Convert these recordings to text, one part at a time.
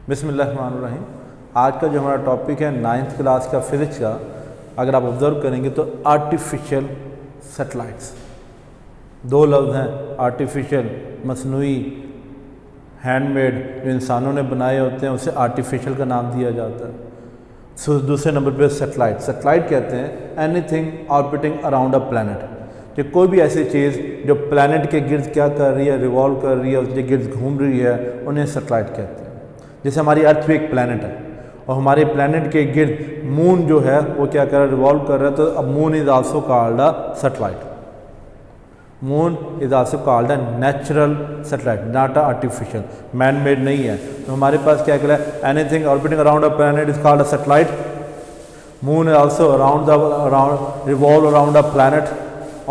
बिस्मिल्लाहिर्रहमानिर्रहीम। आज का जो हमारा टॉपिक है 9th क्लास का फिज़िक्स का, अगर आप ऑब्ज़र्व करेंगे तो आर्टिफिशियल सैटेलाइट्स, दो लफ्ज़ हैं आर्टिफिशियल, मसनूई, हैंडमेड, जो इंसानों ने बनाए होते हैं उसे आर्टिफिशियल का नाम दिया जाता है। दूसरे नंबर पे सैटेलाइट। सैटेलाइट कहते हैं anything orbiting around a planet, कि कोई भी ऐसी चीज़ जो प्लैनेट के गिर्द क्या कर रही है, रिवॉल्व कर रही है, उसके गिर्द घूम रही है, उन्हें सैटेलाइट कहते हैं। जैसे हमारी अर्थ भी एक प्लैनेट है और हमारे प्लैनेट के गिर्द मून जो है वो क्या कर रहा है, रिवॉल्व कर रहा है, तो अब moon is also called a satellite. Moon is also called a natural satellite, not a artificial, man made नहीं है। तो हमारे पास क्या कहला है, anything orbiting around a planet is called a satellite. Moon is also around revolve around a planet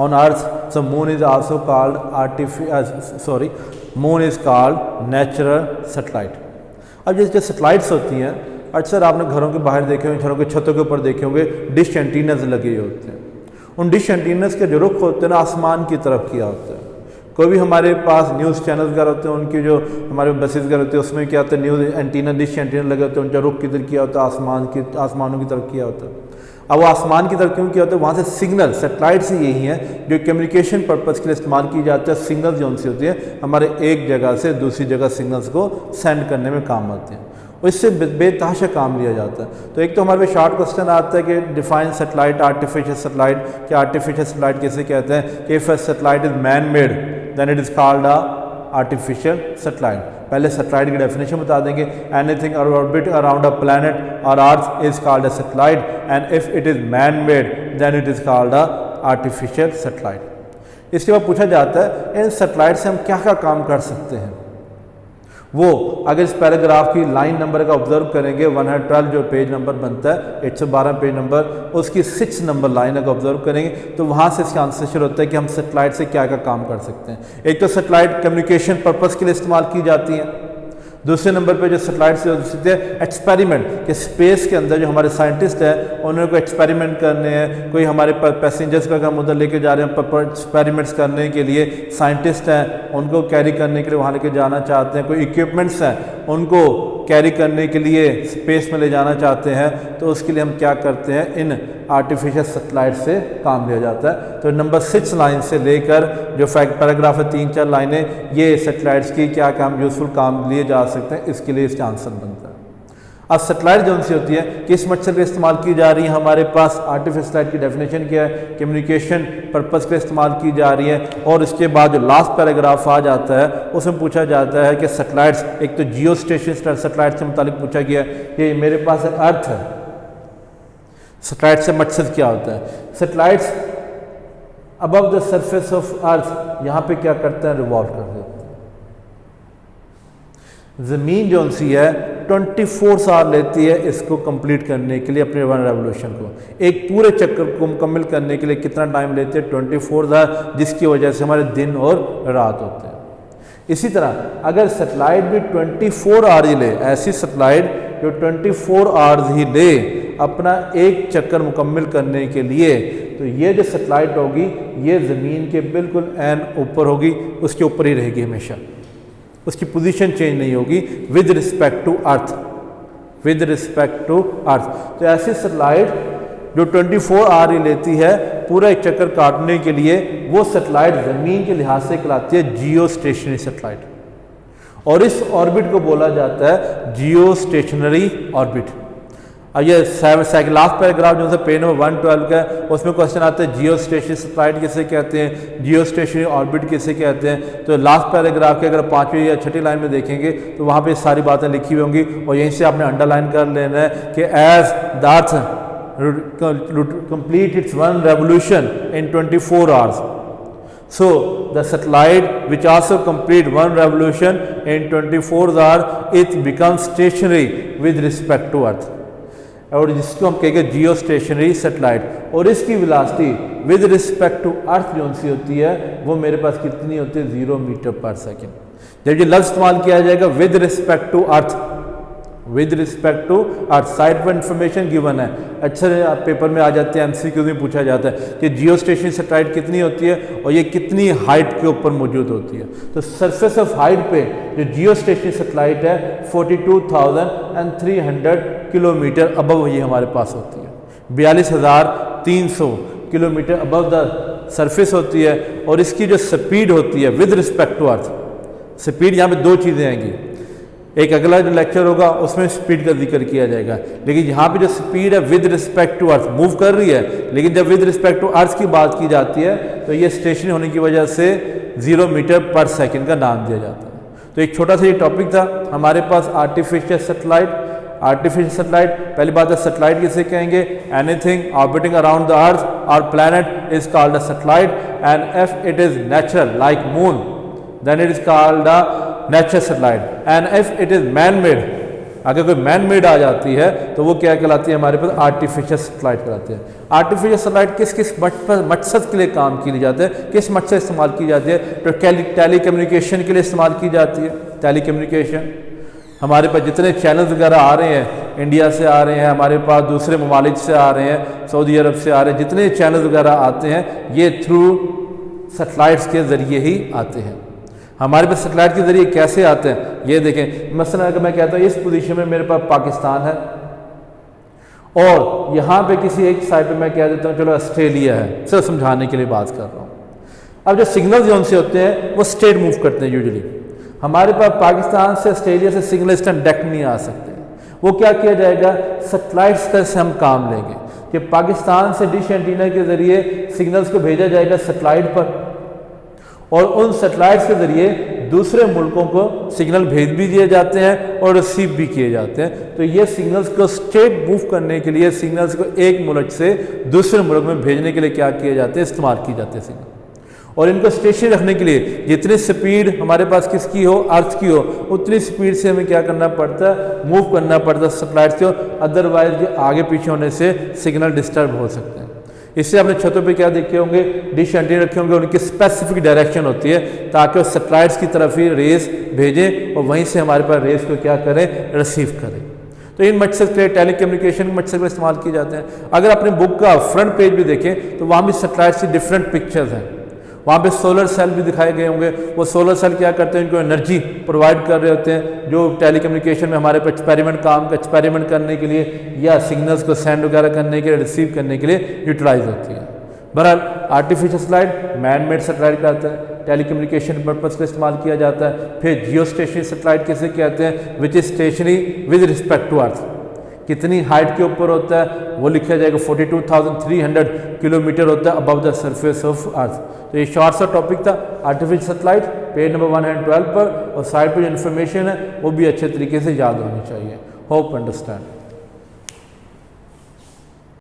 on earth, so moon is also called moon is called natural satellite। अब जैसे satellites होती हैं, अक्सर आपने घरों के बाहर देखे होंगे, घरों के छतों के ऊपर देखे होंगे, डिश एंटीनास लगे होते हैं। उन डिश एंटीनास के जो रुख होते हैं ना, आसमान की तरफ किया होता है। कोई भी हमारे पास न्यूज़ चैनल्स वगैरह होते हैं, उनकी जो हमारे बसेस वगैरह होते हैं, उसमें क्या होता है, न्यूज़ एंटीना, डिश एंटीना लगे होते हैं, उनका रुख किधर किया होता है, आसमानों की तरफ किया होता है। अब वो आसमान की तरफ क्यों किया होता है, वहाँ से सिग्नल, सेटेलाइट्स ही यही हैं जो कम्युनिकेशन पर्पज़ के लिए इस्तेमाल की जाती है। सिग्नल जो उनसे होती है हमारे एक जगह से दूसरी जगह सिग्नल्स को सेंड करने में काम आते हैं, और इससे बेतहाशा काम लिया जाता है। तो एक तो हमारे पे शॉर्ट क्वेश्चन आता है कि डिफाइन सैटेलाइट, आर्टिफिशियल सैटेलाइट, कि आर्टिफिशियल सैटेलाइट किसे कहते हैं, कि if a satellite is man made then it is called a artificial satellite. पहले सैटेलाइट की डेफिनेशन बता देंगे, anything orbit around a planet और earth is called a satellite, and if it is man made then it is called a artificial satellite. इसके बाद पूछा जाता है इन सैटेलाइट से हम क्या क्या काम कर सकते हैं। वो अगर इस पैराग्राफ की लाइन नंबर का ऑब्जर्व करेंगे, 112 जो पेज नंबर बनता है, 112 पेज नंबर, उसकी 6 नंबर लाइन अगर ऑब्जर्व करेंगे तो वहाँ से इसका आंसर शुरू होता है कि हम सैटेलाइट से क्या क्या काम कर सकते हैं। एक तो सैटेलाइट कम्युनिकेशन पर्पज़ के लिए इस्तेमाल की जाती है। दूसरे नंबर पे जो सैटेलाइट से एक्सपेरिमेंट, कि स्पेस के अंदर जो हमारे साइंटिस्ट हैं उन्होंने कोई एक्सपेरिमेंट करने हैं, कोई हमारे पैसेंजर्स का हम उधर लेके जा रहे हैं एक्सपेरिमेंट्स करने के लिए, साइंटिस्ट हैं उनको कैरी करने के लिए वहाँ लेके जाना चाहते हैं, कोई इक्विपमेंट्स हैं उनको कैरी करने के लिए स्पेस में ले जाना चाहते हैं, तो उसके लिए हम क्या करते हैं, इन आर्टिफिशियल सैटेलाइट से काम लिया जाता है। तो नंबर 6 लाइन से लेकर जो पैराग्राफ है 3-4 लाइनें, ये सैटेलाइट्स की क्या काम, यूजफुल काम लिए जा सकते हैं, इसके लिए इसका आंसर बनता है। अब सैटेलाइट जो सी होती है किस मकसद के इस्तेमाल की जा रही है, हमारे पास आर्टिफिशियल सैटेलाइट की डेफिनेशन क्या है, कम्युनिकेशन पर्पज़ के इस्तेमाल की जा रही है। और इसके बाद जो लास्ट पैराग्राफ आ जाता है उसमें पूछा जाता है कि सैटेलाइट्स, एक तो जियो स्टेशनरी सैटेलाइट से मुतालिक पूछा गया कि मेरे पास अर्थ है, सैटेलाइट से मकसद क्या होता है। Satellites above the surface of earth यहाँ पे क्या करते हैं, रिवॉल्व कर देते हैं। ज़मीन जो सी है 24 साल लेती है इसको कंप्लीट करने के लिए, अपने वन रेवोल्यूशन को, एक पूरे चक्कर को मुकम्मल करने के लिए कितना टाइम लेते हैं, 24 साल, जिसकी वजह से हमारे दिन और रात होते हैं। इसी तरह अगर सैटेलाइट भी 24 आवर्स ही ले, ऐसी सैटेलाइट जो 24 आवर्स ही ले अपना एक चक्कर मुकम्मल करने के लिए, तो ये जो सैटेलाइट होगी ये ज़मीन के बिल्कुल एन ऊपर होगी, उसके ऊपर ही रहेगी हमेशा, उसकी पोजीशन चेंज नहीं होगी with respect to earth, with respect to earth. तो ऐसी सैटेलाइट जो 24 आवर ही लेती है पूरा एक चक्कर काटने के लिए, वो सैटेलाइट ज़मीन के लिहाज से कहलाती है जियो स्टेशनरी सैटेलाइट, और इस ऑर्बिट को बोला जाता है जियो स्टेशनरी ऑर्बिट। अब ये लास्ट पैराग्राफ जो है पेज नंबर 112 का है, उसमें क्वेश्चन आता है जियो स्टेशनरी सैटेलाइट किसे कहते हैं, जियो स्टेशनरी ऑर्बिट किसे कहते हैं। तो लास्ट पैराग्राफ के अगर 5वीं या 6ठी लाइन में देखेंगे तो वहाँ पे सारी बातें लिखी हुई होंगी, और यहीं से आपने अंडरलाइन कर लेना है कि as the earth complete its one revolution in 24 hours, so the satellite which also complete one revolution in 24 hours, it becomes stationary with respect to earth, और जिसको हम कहेंगे जियो स्टेशनरी सैटेलाइट। और इसकी velocity with respect to earth जो सी होती है वो मेरे पास कितनी होती है, 0 मीटर पर सेकेंड। जब ये लफ्ज़ इस्तेमाल किया जाएगा with respect to earth, with respect to earth. Site पर इंफॉर्मेशन गिवन है, अच्छा पेपर में आ जाते हैं, एमसीक्यू में पूछा जाता है कि जियो स्टेशनरी सैटेलाइट कितनी होती है और ये कितनी हाइट के ऊपर मौजूद होती है। तो सरफेस ऑफ हाइट पे जो जियो स्टेशनरी सैटेलाइट है 42,300 किलोमीटर अबव ये हमारे पास होती है, 42,300 किलोमीटर अबव द सरफेस होती है। और इसकी जो स्पीड होती है with respect to earth, speed यहाँ पे दो चीज़ें आएंगी, एक अगला जो लेक्चर होगा उसमें स्पीड का जिक्र किया जाएगा, लेकिन यहाँ पे जो स्पीड है with respect to earth move कर रही है, लेकिन जब विद रिस्पेक्ट टू अर्थ की बात की जाती है तो ये स्टेशन होने की वजह से 0 मीटर पर सेकंड का नाम दिया जाता है। तो एक छोटा सा ये टॉपिक था हमारे पास आर्टिफिशियल सैटेलाइट। आर्टिफिशियल सैटेलाइट, पहली बात है सैटेलाइट किसे कहेंगे, anything orbiting around the earth और planet is called a satellite, and if it is natural like moon then it is called a natural satellite, and if it is man made, अगर कोई man made आ जाती है तो वो क्या कहलाती है, हमारे पास आर्टिफिशियल सैटेलाइट कहलाती है। आर्टिफिशियल सैटेलाइट किस किस मकसद के लिए काम की जाते हैं, किस मकसद से इस्तेमाल की जाती है, तो टेली कम्युनिकेशन के लिए इस्तेमाल की जाती है। टेली कम्युनिकेशन, हमारे पास जितने चैनल्स वगैरह आ रहे हैं, इंडिया से आ रहे हैं, हमारे पास दूसरे ममालिक से आ रहे हैं, सऊदी अरब से आ रहे हैं, जितने चैनल्स वगैरह आते हैं ये थ्रू सैटेलाइट्स के ज़रिए ही आते हैं। हमारे पास सैटेलाइट के ज़रिए कैसे आते हैं, ये देखें, मसलन अगर मैं कहता हूँ इस पोजीशन में मेरे पास पाकिस्तान है और यहाँ पे किसी एक साइड पे मैं कह देता हूँ चलो ऑस्ट्रेलिया है, सिर्फ समझाने के लिए बात कर रहा हूँ। अब जो सिग्नल जोन से होते हैं वो स्टेट मूव करते हैं यूजुअली, हमारे पास पाकिस्तान से ऑस्ट्रेलिया से सिग्नल इस टाइम डायरेक्ट नहीं आ सकते, वो क्या किया जाएगा, सैटेलाइट्स का से हम काम लेंगे कि पाकिस्तान से डिश एंटीना के ज़रिए सिग्नल्स को भेजा जाएगा सैटेलाइट पर, और उन सैटेलाइट्स के ज़रिए दूसरे मुल्कों को सिग्नल भेज भी दिए जाते हैं और रिसीव भी किए जाते हैं। तो ये सिग्नल्स को स्टेट मूव करने के लिए, सिग्नल्स को एक मुल्क से दूसरे मुल्क में भेजने के लिए क्या किए जाते हैं, इस्तेमाल किए जाते हैं सिग्नल। और इनको स्टेशन रखने के लिए जितनी स्पीड हमारे पास किसकी हो, अर्थ की हो, उतनी स्पीड से हमें क्या करना पड़ता है, मूव करना पड़ता है सैटेलाइट से, अदरवाइज आगे पीछे होने से सिग्नल डिस्टर्ब हो सकते हैं। इससे आपने छतों पे क्या देखे होंगे, डिश एंटीना रखे होंगे, उनकी स्पेसिफिक डायरेक्शन होती है ताकि वो सैटेलाइट्स की तरफ ही रेस भेजें और वहीं से हमारे पास रेस को क्या करें, रिसीव करें। तो इन मकसद के टेली कम्युनिकेशन के मकसद में इस्तेमाल किए जाते हैं। अगर अपने बुक का फ्रंट पेज भी देखें तो वहाँ भी सैटेलाइट्स की डिफरेंट पिक्चर्स हैं, वहाँ पे सोलर सेल भी दिखाए गए होंगे। वो सोलर सेल क्या करते हैं, इनको एनर्जी प्रोवाइड कर रहे होते हैं जो टेली कम्युनिकेशन में हमारे पास एक्सपेरिमेंट करने के लिए या सिग्नल्स को सेंड वगैरह करने के लिए, रिसीव करने के लिए यूटिलाइज होती है। बहरहाल artificial satellite man made satellite कहते हैं, टेली कम्युनिकेशन पर्पज़ का इस्तेमाल किया जाता है। फिर जियो स्टेशनरी सैटेलाइट किसे कहते हैं, which is stationary with respect to earth, कितनी हाइट के ऊपर होता है वो लिखा जाएगा, 42,300 किलोमीटर होता है above the surface of earth. तो ये शॉर्ट सा टॉपिक था आर्टिफिशियल सैटेलाइट, पेज नंबर 112 पर, और साइड पर जो इन्फॉर्मेशन है वो भी अच्छे तरीके से याद होनी चाहिए। Hope understand.